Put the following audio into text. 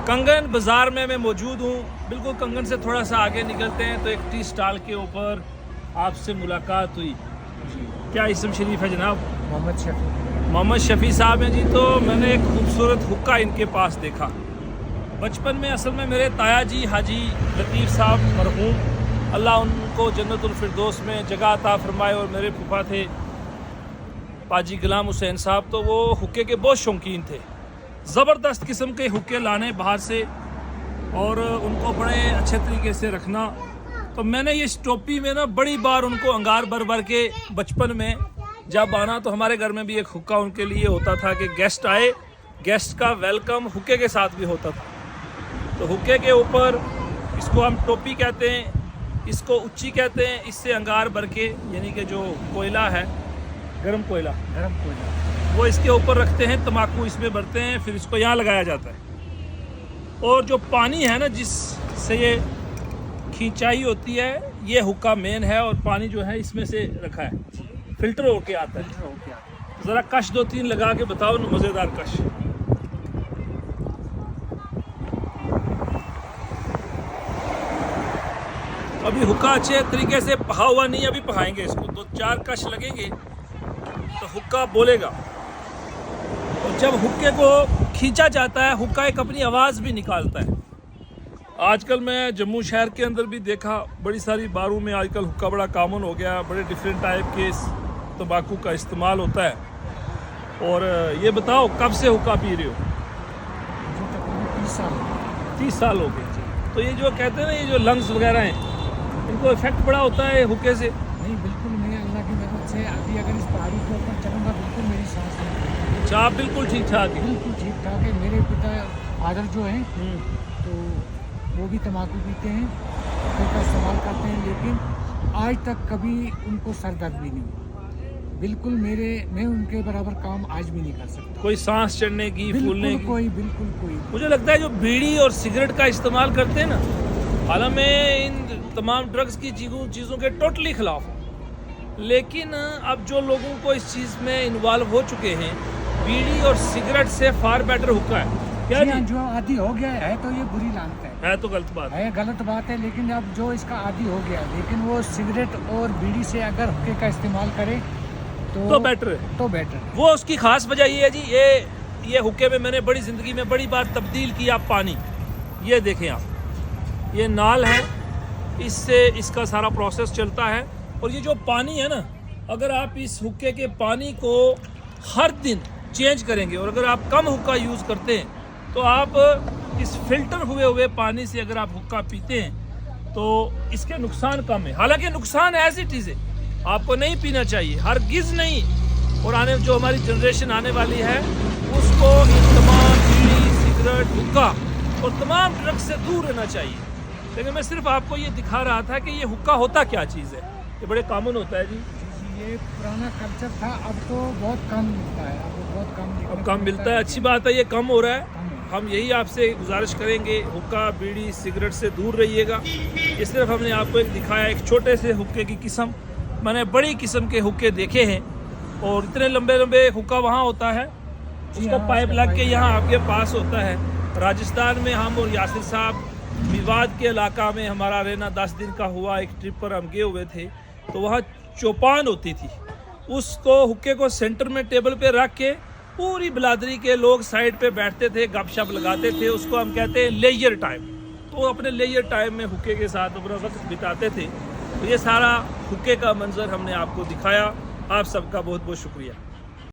कंगन बाज़ार में मैं मौजूद हूँ। बिल्कुल कंगन से थोड़ा सा आगे निकलते हैं तो एक टी स्टॉल के ऊपर आपसे मुलाकात हुई। क्या इसम शरीफ है जनाब? मोहम्मद शफी। मोहम्मद शफ़ी साहब हैं जी। तो मैंने एक खूबसूरत हुक्का इनके पास देखा बचपन में। असल में मेरे ताया जी हाजी लतीफ़ साहब मरहूम, अल्लाह उनको जन्नतुल फिरदौस में जगह अता फरमाए, और मेरे फूफा थे पाजी गुलाम हुसैन साहब, तो वो हुक्के के बहुत शौकीन थे। ज़बरदस्त किस्म के हुक्के लाने बाहर से और उनको बड़े अच्छे तरीके से रखना। तो मैंने ये टोपी में ना बड़ी बार उनको अंगार भर भर के बचपन में जब आना, तो हमारे घर में भी एक हुक्का उनके लिए होता था कि गेस्ट आए, गेस्ट का वेलकम हुक्के के साथ भी होता था। तो हुक्के के ऊपर, इसको हम टोपी कहते हैं, इसको उच्ची कहते हैं, इससे अंगार भर के, यानी कि जो कोयला है, गरम कोयला, वो इसके ऊपर रखते हैं, तम्बाकू इसमें भरते हैं, फिर इसको यहाँ लगाया जाता है। और जो पानी है ना जिससे ये खिंचाई होती है, ये हुक्का मेन है, और पानी जो है इसमें से रखा है, फिल्टर होके आता है। ज़रा कश 2-3 लगा के बताओ ना, मज़ेदार कश। अभी हुक्का अच्छे तरीके से पहा हुआ नहीं, अभी पहाएंगे इसको, 2-4 कश लगेंगे तो हुक्का बोलेगा। और जब हुक्के को खींचा जाता है, हुक्का एक अपनी आवाज़ भी निकालता है। आजकल मैं जम्मू शहर के अंदर भी देखा, बड़ी सारी बारों में आजकल हुक्का बड़ा कॉमन हो गया, बड़े डिफरेंट टाइप के तंबाकू का इस्तेमाल होता है। और ये बताओ कब से हुक्का पी रहे हो? 30 साल हो गए। तो ये जो कहते हैं ना, ये जो लंग्स वगैरह हैं, इनको इफेक्ट बड़ा होता है हुक्के से? नहीं, बिल्कुल नहीं, अल्लाह की मदद से अभी अगर इस पहाड़ी के ऊपर चलूँगा बिल्कुल मेरी सांस नहीं। अच्छा, आप बिल्कुल ठीक ठाक है? बिल्कुल ठीक ठाक है। मेरे पिता फादर जो हैं तो वो भी तम्बाकू पीते हैं, हुक्के का इस्तेमाल करते हैं, लेकिन आज तक कभी उनको सर दर्द भी नहीं हुआ। बिल्कुल मैं उनके बराबर काम आज भी नहीं कर सकता। कोई सांस चढ़ने की, फूलने की? बिल्कुल कोई। मुझे लगता है जो बीड़ी और सिगरेट का इस्तेमाल करते हैं ना, हालांकि मैं इन तमाम ड्रग्स की चीज़ों के टोटली खिलाफ हूँ, लेकिन अब जो लोगों को इस चीज़ में इन्वॉल्व हो चुके हैं, बीड़ी और सिगरेट से फार बेटर हुक्का है। क्या जी? जो आदी हो गया है तो ये बुरी लानत है तो गलत बात है, गलत बात है। लेकिन अब जो इसका आदी हो गया, लेकिन वो सिगरेट और बीड़ी से अगर हुक्के का इस्तेमाल करे तो बेटर है, तो बेटर। वो उसकी खास वजह ये है जी, ये हुक्के में मैंने बड़ी ज़िंदगी में बड़ी बार तब्दील किया पानी। ये देखें आप, ये नाल है, इससे इसका सारा प्रोसेस चलता है। और ये जो पानी है ना, अगर आप इस हुक्के के पानी को हर दिन चेंज करेंगे, और अगर आप कम हुक्का यूज़ करते हैं, तो आप इस फिल्टर हुए पानी से अगर आप हुक्का पीते हैं तो इसके नुकसान कम है। हालांकि नुकसान एज इट इज़ है, आपको नहीं पीना चाहिए, हरगिज़ नहीं। और आने जो हमारी जनरेशन आने वाली है, उसको इन तमाम बीड़ी, सिगरेट, हुक्का और तमाम ड्रग्स से दूर रहना चाहिए। लेकिन मैं सिर्फ आपको ये दिखा रहा था कि ये हुक्का होता क्या चीज़ है। ये बड़े कॉमन होता है जी। ये पुराना कल्चर था, अब तो बहुत कम मिलता है। अब कम मिलता है, अच्छी बात है, ये कम हो रहा है। हम यही आपसे गुजारिश करेंगे, हुक्का, बीड़ी, सिगरेट से दूर रहिएगा। इस तरफ हमने आपको एक दिखाया, एक छोटे से हुक्के की किस्म। मैंने बड़ी किस्म के हुक्के देखे हैं, और इतने लंबे लंबे हुक्का वहाँ होता है, उसका पाइप लग के यहाँ आपके पास होता है। राजस्थान में हम और यासिर साहब मेवात के इलाका में हमारा रहना 10 दिन का हुआ, एक ट्रिप पर हम गए हुए थे, तो वहाँ चौपान होती थी। उसको हुक्के को सेंटर में टेबल पे रख के पूरी बिलादरी के लोग साइड पे बैठते थे, गपशप लगाते थे। उसको हम कहते हैं लेजर टाइम। तो अपने लेजर टाइम में हुक्के के साथ अपना वक्त बिताते थे। तो ये सारा हुक्के का मंजर हमने आपको दिखाया। आप सबका बहुत बहुत शुक्रिया।